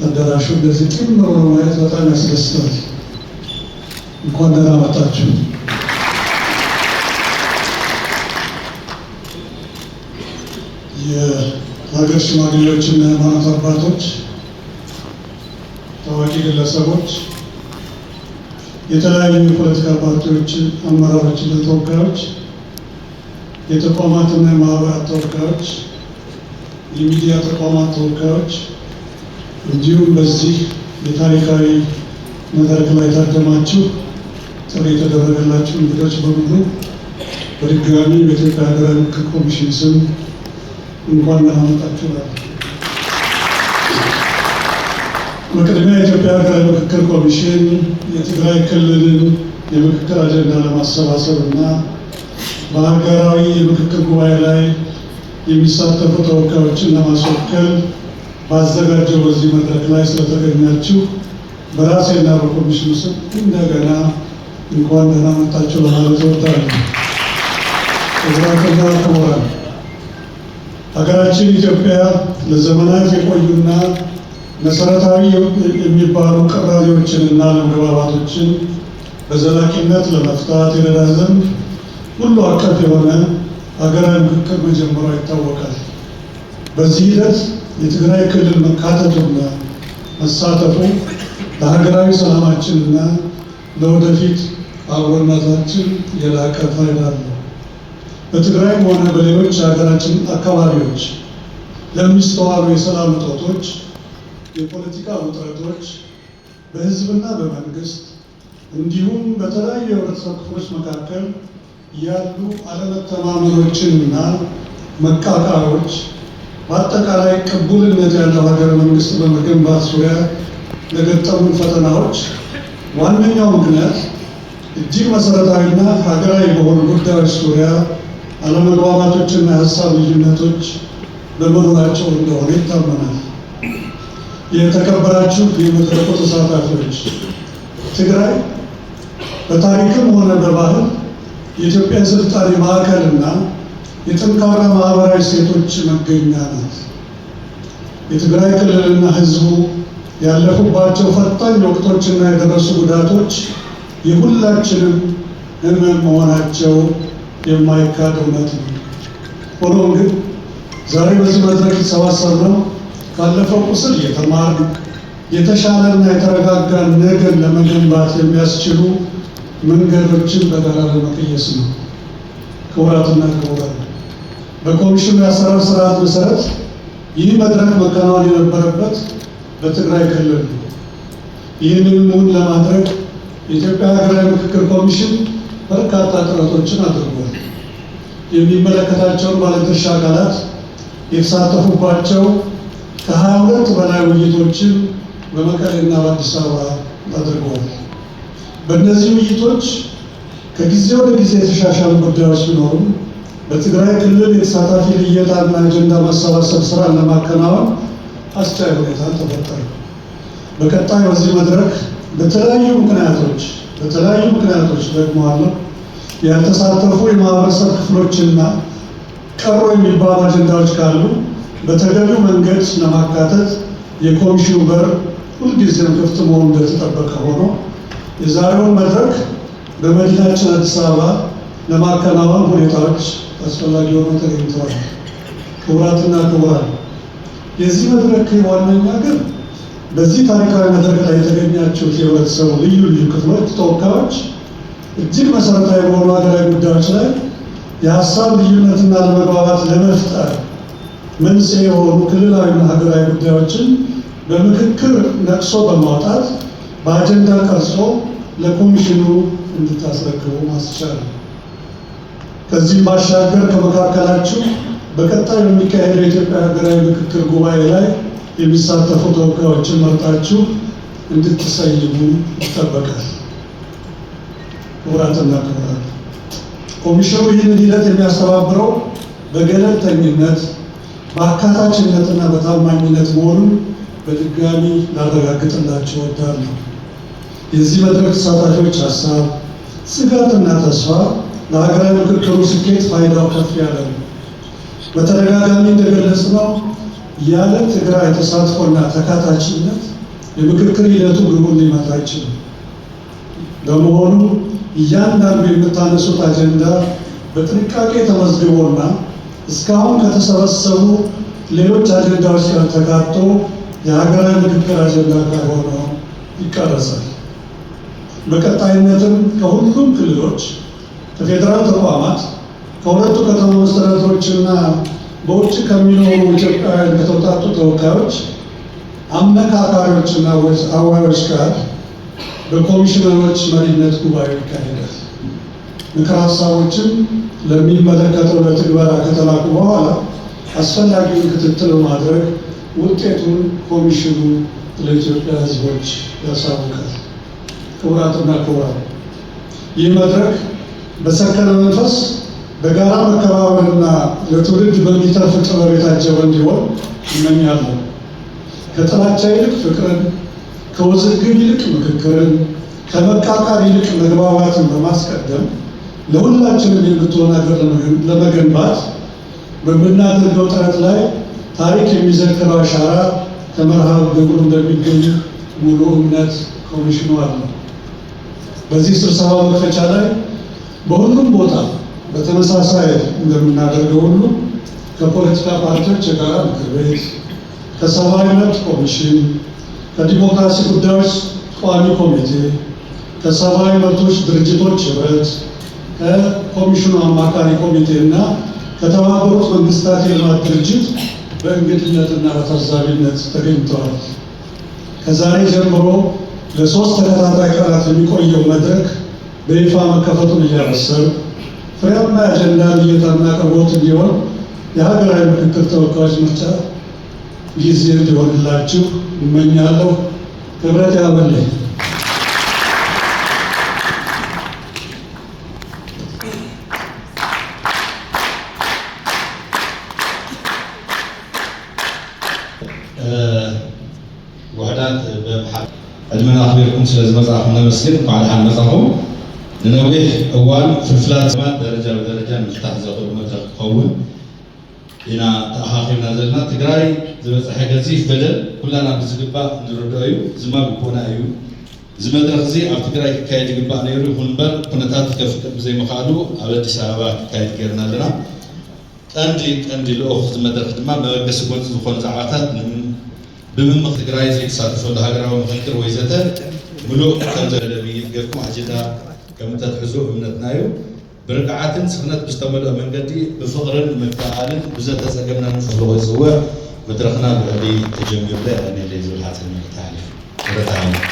አዳራሹ እንደዚህ ጥም ብሎ ማየት በጣም ያስደስታል። እንኳን ደህና መጣችሁ። የሀገር ሽማግሌዎችና የሃይማኖት አባቶች፣ ታዋቂ ግለሰቦች፣ የተለያዩ የፖለቲካ ፓርቲዎች አመራሮችና ተወካዮች፣ የተቋማትና የማህበራት ተወካዮች፣ የሚዲያ ተቋማት ተወካዮች እንዲሁም በዚህ የታሪካዊ መድረክ ላይ ታደማችሁ ጥሪ የተደረገላችሁ እንግዶች በሙሉ በድጋሚ በኢትዮጵያ ሀገራዊ ምክክር ኮሚሽን ስም እንኳን ደህና መጣችሁ። በቅድሚያ የኢትዮጵያ ሀገራዊ ምክክር ኮሚሽን የትግራይ ክልልን የምክክር አጀንዳ ለማሰባሰብ እና በሀገራዊ የምክክር ጉባኤ ላይ የሚሳተፉ ተወካዮችን ለማስወከል ባዘጋጀው በዚህ መድረክ ላይ ስለተገኛችሁ በራሴና በኮሚሽኑ ስም እንደገና እንኳን ደህና መጣችሁ ለማለት እወዳለሁ። ክቡራትና ክቡራን፣ ሀገራችን ኢትዮጵያ ለዘመናት የቆዩና መሰረታዊ የሚባሉ ቅራኔዎችንና አለመግባባቶችን በዘላቂነት ለመፍታት ይረዳ ዘንድ ሁሉ አቀፍ የሆነ ሀገራዊ ምክክር መጀመሯ ይታወቃል። በዚህ ሂደት የትግራይ ክልል መካተቱና መሳተፉ ለሀገራዊ ሰላማችንና ለወደፊት አብሮነታችን የላቀ ፋይዳ አለው። በትግራይም ሆነ በሌሎች የሀገራችን አካባቢዎች ለሚስተዋሉ የሰላም እጦቶች፣ የፖለቲካ ውጥረቶች በህዝብና በመንግስት እንዲሁም በተለያዩ የህብረተሰብ ክፍሎች መካከል ያሉ አለመተማመኖችንና መቃቃሮች በአጠቃላይ ቅቡልነት ያለው ሀገረ መንግስት በመገንባት ዙሪያ ለገጠሙን ፈተናዎች ዋነኛው ምክንያት እጅግ መሰረታዊና ሀገራዊ በሆኑ ጉዳዮች ዙሪያ አለመግባባቶችና የሀሳብ ልዩነቶች በመኖራቸው እንደሆነ ይታመናል። የተከበራችሁ የመድረኩ ተሳታፊዎች፣ ትግራይ በታሪክም ሆነ በባህል የኢትዮጵያ ስልጣኔ ማዕከልና የጠንካራ ማህበራዊ እሴቶች መገኛ ናት። የትግራይ ክልልና ህዝቡ ያለፉባቸው ፈታኝ ወቅቶችና የደረሱ ጉዳቶች የሁላችንም ህመም መሆናቸው የማይካድ እውነት ነው። ሆኖም ግን ዛሬ በዚህ መድረክ የተሰባሰብነው ካለፈው ቁስል የተማርን የተሻለና የተረጋጋ ነገር ለመገንባት የሚያስችሉ መንገዶችን በጋራ ለመቀየስ ነው። ክቡራትና ክቡራን፣ በኮሚሽኑ የአሰራር ስርዓት መሰረት ይህ መድረክ መከናወን የነበረበት በትግራይ ክልል ነው። ይህንን እውን ለማድረግ የኢትዮጵያ ሀገራዊ ምክክር ኮሚሽን በርካታ ጥረቶችን አድርጓል። የሚመለከታቸውን ባለድርሻ አካላት የተሳተፉባቸው ከ22 በላይ ውይይቶችን በመቀሌና በአዲስ አበባ አድርገዋል። በእነዚህ ውይይቶች ከጊዜ ወደ ጊዜ የተሻሻሉ ጉዳዮች ቢኖሩም በትግራይ ክልል የተሳታፊ ልየታና አጀንዳ ማሰባሰብ ስራ ለማከናወን አስቻይ ሁኔታ ተፈጠረ። በቀጣይ በዚህ መድረክ በተለያዩ ምክንያቶች ደግሞ ያልተሳተፉ የማህበረሰብ ክፍሎችና ቀሩ የሚባሉ አጀንዳዎች ካሉ በተገቢው መንገድ ለማካተት የኮሚሽኑ በር ሁልጊዜም ክፍት መሆኑ እንደተጠበቀ ሆኖ የዛሬውን መድረክ በመዲናችን አዲስ አበባ ለማከናወን ሁኔታዎች አስፈላጊ ሆነው ተገኝተዋል። ክቡራትና ክቡራን፣ የዚህ መድረክ ዋነኛ ግን በዚህ ታሪካዊ መድረክ ላይ የተገኛችሁት የህብረተሰቡ ልዩ ክፍሎች ተወካዮች እጅግ መሰረታዊ በሆኑ ሀገራዊ ጉዳዮች ላይ የሀሳብ ልዩነትና ለመግባባት ለመፍጠር መንስኤ የሆኑ ክልላዊና ሀገራዊ ጉዳዮችን በምክክር ነቅሶ በማውጣት በአጀንዳ ቀርጾ ለኮሚሽኑ እንድታስረክቡ ማስቻል። ከዚህም ባሻገር ከመካከላችሁ በቀጣይ በሚካሄደው የኢትዮጵያ ሀገራዊ ምክክር ጉባኤ ላይ የሚሳተፉ ተወካዮችን መርጣችሁ እንድትሰይሙ ይጠበቃል። ክቡራትና ክቡራን፣ ኮሚሽኑ ይህንን ሂደት የሚያስተባብረው በገለልተኝነት በአካታችነትና በታማኝነት መሆኑን በድጋሚ ላረጋግጥላችሁ እወዳለሁ። የዚህ መድረክ ተሳታፊዎች ሀሳብ፣ ስጋትና ተስፋ ለሀገራዊ ምክክሩ ስኬት ፋይዳው ከፍ ያለ ነው። በተደጋጋሚ እንደገለጽነው ያለ ትግራይ ተሳትፎና ተካታችነት የምክክር ሂደቱ ግቡን ሊመታ አይችልም። በመሆኑ እያንዳንዱ የምታነሱት አጀንዳ በጥንቃቄ ተመዝግቦና እስካሁን ከተሰበሰቡ ሌሎች አጀንዳዎች ጋር ተካቶ የሀገራዊ ምክክር አጀንዳ ጋር ሆኖ ይቀረጻል። በቀጣይነትም ከሁሉም ክልሎች፣ ከፌዴራል ተቋማት፣ ከሁለቱ ከተማ መስተዳድሮችና በውጭ ከሚኖሩ ኢትዮጵያውያን ከተውጣጡ ተወካዮች፣ አመካካሪዎችና አዋዮች ጋር በኮሚሽነሮች መሪነት ጉባኤ ይካሄዳል። ምክር ሀሳቦችን ለሚመለከተው ለትግበራ ከተላኩ በኋላ አስፈላጊውን ክትትል በማድረግ ውጤቱን ኮሚሽኑ ለኢትዮጵያ ሕዝቦች ያሳውቃል። ክቡራትና ክቡራን፣ ይህ መድረክ በሰከነ መንፈስ በጋራ መከባበርና ለትውልድ በሚተርፍ ጥበብ የታጀበ እንዲሆን እመኛለሁ። ከጥላቻ ይልቅ ፍቅርን፣ ከውዝግብ ይልቅ ምክክርን፣ ከመቃቃር ይልቅ መግባባትን በማስቀደም ለሁላችንም የምትሆን ሀገር ለመገንባት በምናደርገው ጥረት ላይ ታሪክ የሚዘክረው አሻራ ከመርሃ ግብሩ እንደሚገኝ ሙሉ እምነት ኮሚሽኑ አለው። በዚህ ስብሰባ መክፈቻ ላይ በሁሉም ቦታ በተመሳሳይ እንደምናደርገው ሁሉ ከፖለቲካ ፓርቲዎች የጋራ ምክር ቤት፣ ከሰብአዊ መብት ኮሚሽን፣ ከዲሞክራሲ ጉዳዮች ቋሚ ኮሚቴ፣ ከሰብአዊ መብቶች ድርጅቶች ህብረት፣ ከኮሚሽኑ አማካሪ ኮሚቴ እና ከተባበሩት መንግስታት የልማት ድርጅት በእንግድነትና በታዛቢነት ተገኝተዋል። ከዛሬ ጀምሮ ለ3 ተከታታይ ቀናት የሚቆየው መድረክ በይፋ መከፈቱን እያበሰሩ ፍሬያማ የአጀንዳ ልየታና አቅርቦት እንዲሆን የሀገራዊ ምክክር ተወካዮች ምርጫ ጊዜ እንዲሆንላችሁ እመኛለሁ። ክብረት ያበለኝ። وحدات بمحل أجمل أخبركم سلز مزاح من المسجد وعلى حال مزاحهم لنويه أول في الفلات درجة بدرجة نفتح زغل مدرك قوي هنا تأخيرنا نزلنا تقراي زبط حاجة زيف بدل كلنا بزقبا نردايو زما بكونا أيو زما درخزي أو تقراي كايد جبا نيرو هنبر كنا تاتكف زي مخالو أبد سابا كايد كيرنا لنا عندي الأخ زما درخ ما بس كنت زخون زعاتات بمن تقراي زي تصادفوا لهاجرة ومفكر ويزته ملوك كان زلمي يقفكم عجدا كم تتحزوا من النايو برقعات سخنت بستمروا من قدي بفقر مفعال بزات سجمنا نشوف له الزواج مدرخنا بعدي تجمع له أنا اللي زول حاسس إنه تعرف